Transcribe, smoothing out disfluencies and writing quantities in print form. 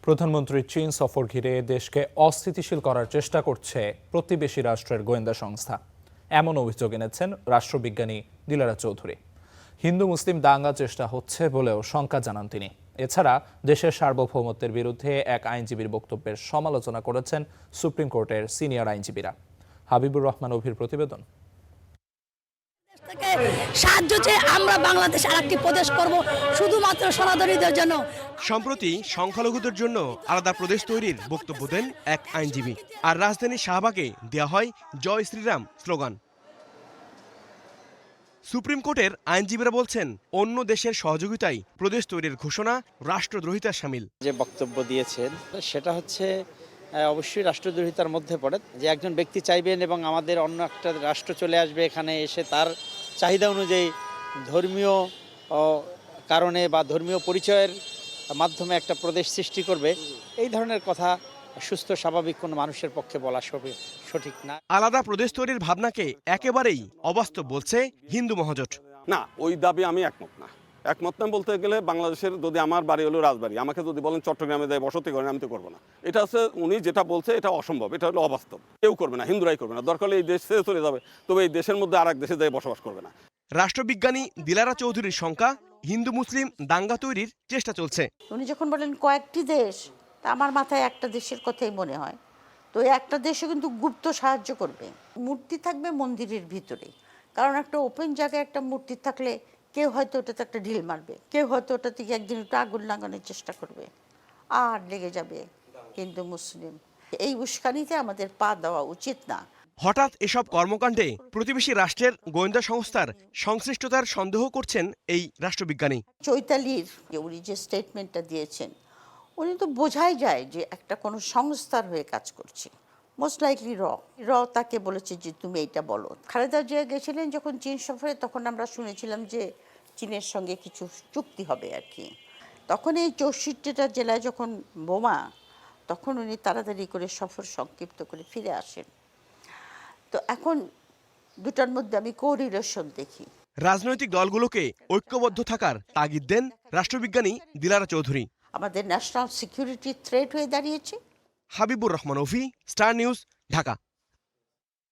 প্রধানমন্ত্রীর চীন সফর ঘিরে দেশকে অস্থিতিশীল করার চেষ্টা করছে প্রতিবেশী রাষ্ট্রের গোয়েন্দা সংস্থা। এমন অভিযোগ এনেছেন রাষ্ট্রবিজ্ঞানী দিলারা চৌধুরী। হিন্দু মুসলিম দাঙ্গা চেষ্টা হচ্ছে বলেও শঙ্কা জানান তিনি। এছাড়া দেশের সার্বভৌমত্বের বিরুদ্ধে এক আইনজীবীর বক্তব্যের সমালোচনা করেছেন সুপ্রিম কোর্টের সিনিয়র আইনজীবীরা। হাবিবুর রহমান অভির প্রতিবেদন। সাহায্য চেয়ে আমরা বাংলাদেশ আরেকটি প্রদেশ করব শুধুমাত্র সনাতনীদের জন্য। সম্প্রতি সংখ্যালঘুদের জন্য আলাদা প্রদেশ তৈরির বক্তব্য দেন এক আইনজীবী, আর রাজধানী শাহবাগে দেওয়া হয় জয় শ্রীরাম স্লোগান। সুপ্রিম কোর্টের আইনজীবীরা বলছেন, অন্য দেশের সহযোগিতায় প্রদেশ তৈরির ঘোষণা রাষ্ট্রদ্রোহিতার শামিল। যে বক্তব্য দিয়েছেন সেটা হচ্ছে অবশ্যই রাষ্ট্রদ্রোহিতার মধ্যে পড়ে। যে একজন ব্যক্তি চাইবেন এবং আমাদের অন্য একটা রাষ্ট্র চলে আসবে, এখানে এসে তার চাহিদা অনুযায়ী ধর্মীয় কারণে বা ধর্মীয় পরিচয়ের মাধ্যমে একটা প্রদেশ সৃষ্টি করবে, এই ধরনের কথা সুস্থ স্বাভাবিক কোনো মানুষের পক্ষে বলা সঠিক না। আলাদা প্রদেশ তৈরির ভাবনাকে একেবারেই অবাস্তব বলছে হিন্দু মহাজোট। না, ওই দাবি আমি একমত না। একমত না বলতে গেলে, বাংলাদেশের যদি আমার বাড়ি হলো রাজবাড়ী, আমাকে যদি বলেন চট্টগ্রামে যাই বসতি করেন, আমি তো করবো না। এটা হচ্ছে উনি যেটা বলছে এটা অসম্ভব, এটা হলো অবাস্তব। কেউ করবে না, হিন্দুরাই করবে না। দরকার হলে এই দেশ ছেড়ে চলে যাবে, তবে এই দেশের মধ্যে আর এক দেশে যাই বসবাস করবে না। রাষ্ট্রবিজ্ঞানী দিলারা চৌধুরীর শঙ্কা, হিন্দু মুসলিম দাঙ্গা তৈরির চেষ্টা চলছে। উনি যখন বলেন কয়েকটি দেশ, তা আমার মাথায় একটা দেশের কথাই মনে হয়। তো একটা দেশে কিন্তু গুপ্ত সাহায্য করবে। মূর্তি থাকবে মন্দিরের ভিতরে, কারণ একটা ওপেন জায়গায় একটা মূর্তি থাকলে কেউ হয়তো ওটাতে একটা ঢিল মারবে, কেউ হয়তো ওটা থেকে একদিন একটু আগুন লাগানোর চেষ্টা করবে, আর লেগে যাবে হিন্দু মুসলিম। এই উস্কানিতে আমাদের পা দেওয়া উচিত না। হঠাৎ এসব কর্মকাণ্ডে প্রতিবেশী রাষ্ট্রের গোয়েন্দা সংস্থার সংশ্লিষ্টতার সন্দেহ করছেন এই রাষ্ট্রবিজ্ঞানী। চৈতালির উনি যে স্টেটমেন্টটা দিয়েছেন, উনি তো বোঝাই যায় যে একটা কোনো সংস্থার হয়ে কাজ করছে। মোস্ট লাইকলি র তাকে বলেছে যে তুমি এইটা বলো। খালেদা জিয়া গেছিলেন যখন চীন সফরে, তখন আমরা শুনেছিলাম যে চীনের সঙ্গে কিছু চুক্তি হবে আর কি। তখন এই 64টা জেলায় যখন বোমা, তখন উনি তাড়াতাড়ি করে সফর সংক্ষিপ্ত করে ফিরে আসেন। তো এখন দুটার মধ্যে আমি কোরিলেশন দেখি। রাজনৈতিক দলগুলোকে ঐক্যবদ্ধ থাকার তাগিদ দেন রাষ্ট্রবিজ্ঞানী দিলারা চৌধুরী। আমাদের ন্যাশনাল সিকিউরিটি থ্রেট হয়ে দাঁড়িয়েছে। হাবিবুর রহমান অভি, স্টার নিউজ, ঢাকা।